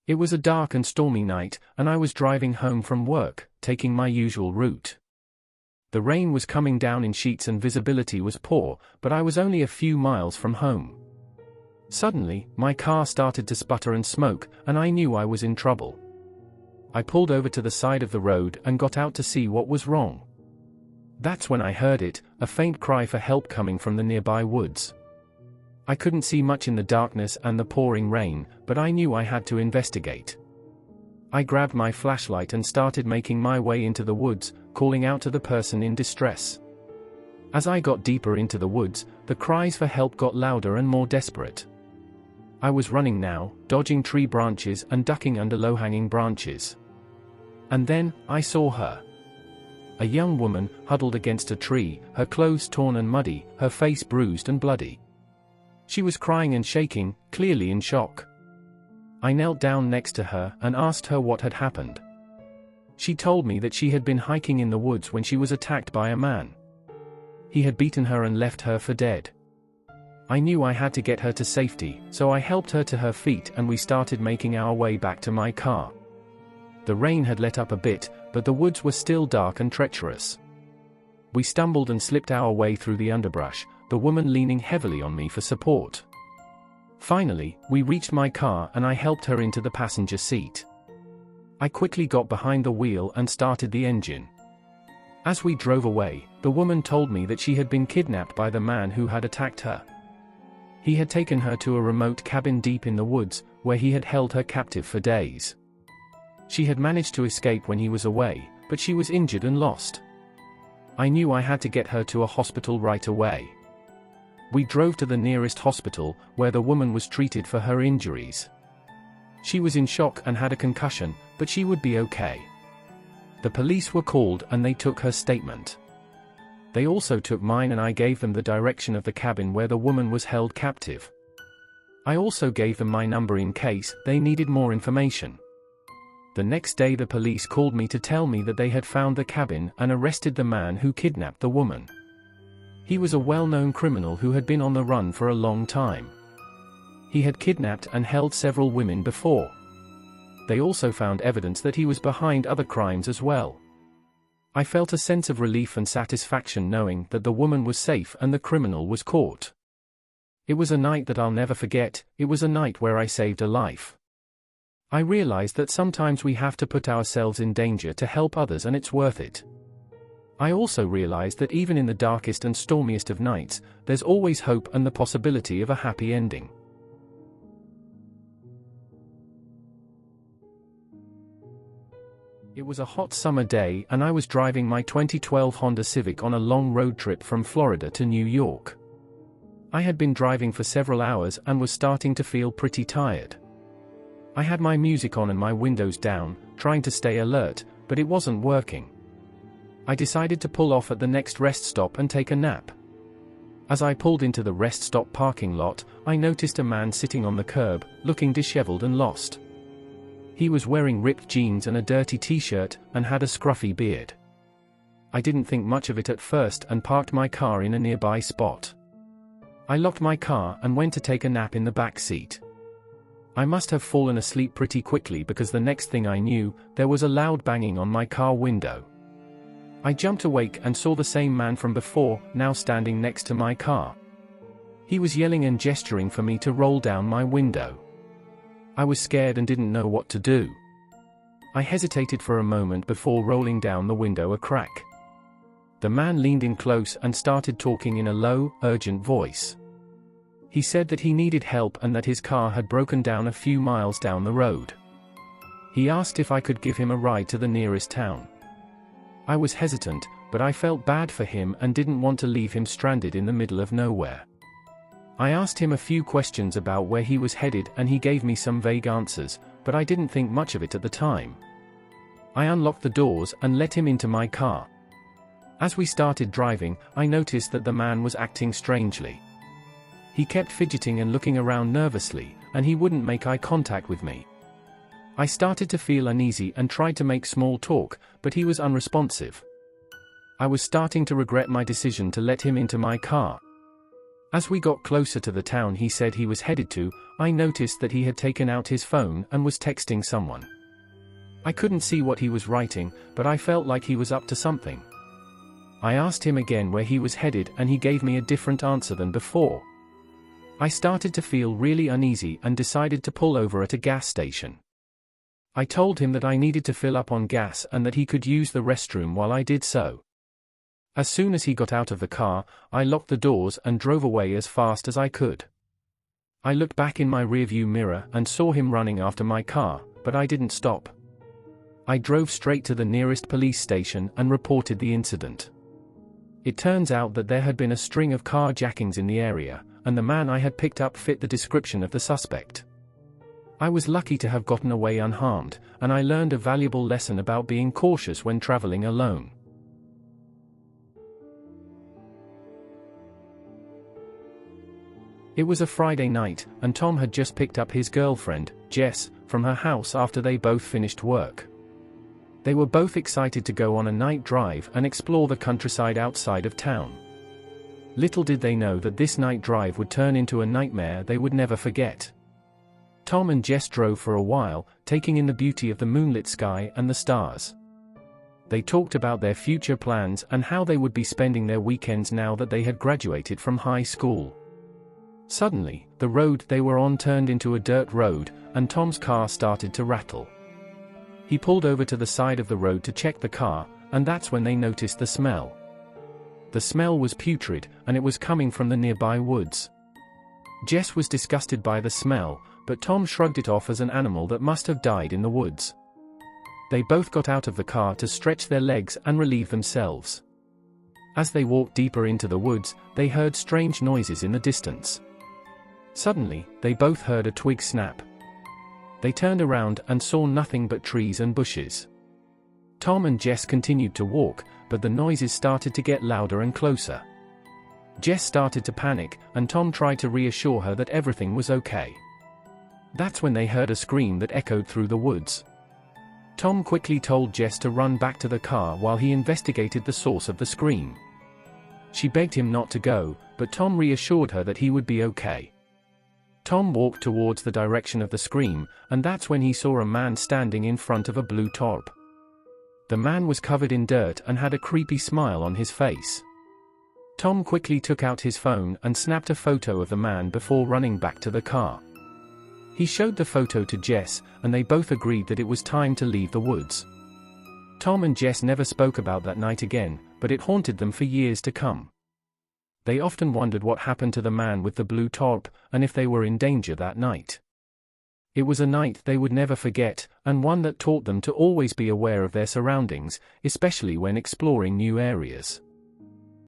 It was a dark and stormy night, and I was driving home from work, taking my usual route. The rain was coming down in sheets and visibility was poor, but I was only a few miles from home. Suddenly, my car started to sputter and smoke, and I knew I was in trouble. I pulled over to the side of the road and got out to see what was wrong. That's when I heard it, a faint cry for help coming from the nearby woods. I couldn't see much in the darkness and the pouring rain, but I knew I had to investigate. I grabbed my flashlight and started making my way into the woods, calling out to the person in distress. As I got deeper into the woods, the cries for help got louder and more desperate. I was running now, dodging tree branches and ducking under low-hanging branches. And then, I saw her. A young woman, huddled against a tree, her clothes torn and muddy, her face bruised and bloody. She was crying and shaking, clearly in shock. I knelt down next to her and asked her what had happened. She told me that she had been hiking in the woods when she was attacked by a man. He had beaten her and left her for dead. I knew I had to get her to safety, so I helped her to her feet and we started making our way back to my car. The rain had let up a bit, but the woods were still dark and treacherous. We stumbled and slipped our way through the underbrush, the woman leaning heavily on me for support. Finally, we reached my car and I helped her into the passenger seat. I quickly got behind the wheel and started the engine. As we drove away, the woman told me that she had been kidnapped by the man who had attacked her. He had taken her to a remote cabin deep in the woods, where he had held her captive for days. She had managed to escape when he was away, but she was injured and lost. I knew I had to get her to a hospital right away. We drove to the nearest hospital, where the woman was treated for her injuries. She was in shock and had a concussion, but she would be okay. The police were called and they took her statement. They also took mine and I gave them the direction of the cabin where the woman was held captive. I also gave them my number in case they needed more information. The next day the police called me to tell me that they had found the cabin and arrested the man who kidnapped the woman. He was a well-known criminal who had been on the run for a long time. He had kidnapped and held several women before. They also found evidence that he was behind other crimes as well. I felt a sense of relief and satisfaction knowing that the woman was safe and the criminal was caught. It was a night that I'll never forget. It was a night where I saved a life. I realized that sometimes we have to put ourselves in danger to help others and it's worth it. I also realized that even in the darkest and stormiest of nights, there's always hope and the possibility of a happy ending. It was a hot summer day and I was driving my 2012 Honda Civic on a long road trip from Florida to New York. I had been driving for several hours and was starting to feel pretty tired. I had my music on and my windows down, trying to stay alert, but it wasn't working. I decided to pull off at the next rest stop and take a nap. As I pulled into the rest stop parking lot, I noticed a man sitting on the curb, looking disheveled and lost. He was wearing ripped jeans and a dirty t-shirt, and had a scruffy beard. I didn't think much of it at first and parked my car in a nearby spot. I locked my car and went to take a nap in the back seat. I must have fallen asleep pretty quickly because the next thing I knew, there was a loud banging on my car window. I jumped awake and saw the same man from before, now standing next to my car. He was yelling and gesturing for me to roll down my window. I was scared and didn't know what to do. I hesitated for a moment before rolling down the window a crack. The man leaned in close and started talking in a low, urgent voice. He said that he needed help and that his car had broken down a few miles down the road. He asked if I could give him a ride to the nearest town. I was hesitant, but I felt bad for him and didn't want to leave him stranded in the middle of nowhere. I asked him a few questions about where he was headed and he gave me some vague answers, but I didn't think much of it at the time. I unlocked the doors and let him into my car. As we started driving, I noticed that the man was acting strangely. He kept fidgeting and looking around nervously, and he wouldn't make eye contact with me. I started to feel uneasy and tried to make small talk, but he was unresponsive. I was starting to regret my decision to let him into my car. As we got closer to the town he said he was headed to, I noticed that he had taken out his phone and was texting someone. I couldn't see what he was writing, but I felt like he was up to something. I asked him again where he was headed and he gave me a different answer than before. I started to feel really uneasy and decided to pull over at a gas station. I told him that I needed to fill up on gas and that he could use the restroom while I did so. As soon as he got out of the car, I locked the doors and drove away as fast as I could. I looked back in my rearview mirror and saw him running after my car, but I didn't stop. I drove straight to the nearest police station and reported the incident. It turns out that there had been a string of carjackings in the area, and the man I had picked up fit the description of the suspect. I was lucky to have gotten away unharmed, and I learned a valuable lesson about being cautious when traveling alone. It was a Friday night, and Tom had just picked up his girlfriend, Jess, from her house after they both finished work. They were both excited to go on a night drive and explore the countryside outside of town. Little did they know that this night drive would turn into a nightmare they would never forget. Tom and Jess drove for a while, taking in the beauty of the moonlit sky and the stars. They talked about their future plans and how they would be spending their weekends now that they had graduated from high school. Suddenly, the road they were on turned into a dirt road, and Tom's car started to rattle. He pulled over to the side of the road to check the car, and that's when they noticed the smell. The smell was putrid, and it was coming from the nearby woods. Jess was disgusted by the smell, but Tom shrugged it off as an animal that must have died in the woods. They both got out of the car to stretch their legs and relieve themselves. As they walked deeper into the woods, they heard strange noises in the distance. Suddenly, they both heard a twig snap. They turned around and saw nothing but trees and bushes. Tom and Jess continued to walk, but the noises started to get louder and closer. Jess started to panic, and Tom tried to reassure her that everything was okay. That's when they heard a scream that echoed through the woods. Tom quickly told Jess to run back to the car while he investigated the source of the scream. She begged him not to go, but Tom reassured her that he would be okay. Tom walked towards the direction of the scream, and that's when he saw a man standing in front of a blue tarp. The man was covered in dirt and had a creepy smile on his face. Tom quickly took out his phone and snapped a photo of the man before running back to the car. He showed the photo to Jess, and they both agreed that it was time to leave the woods. Tom and Jess never spoke about that night again, but it haunted them for years to come. They often wondered what happened to the man with the blue tarp, and if they were in danger that night. It was a night they would never forget, and one that taught them to always be aware of their surroundings, especially when exploring new areas.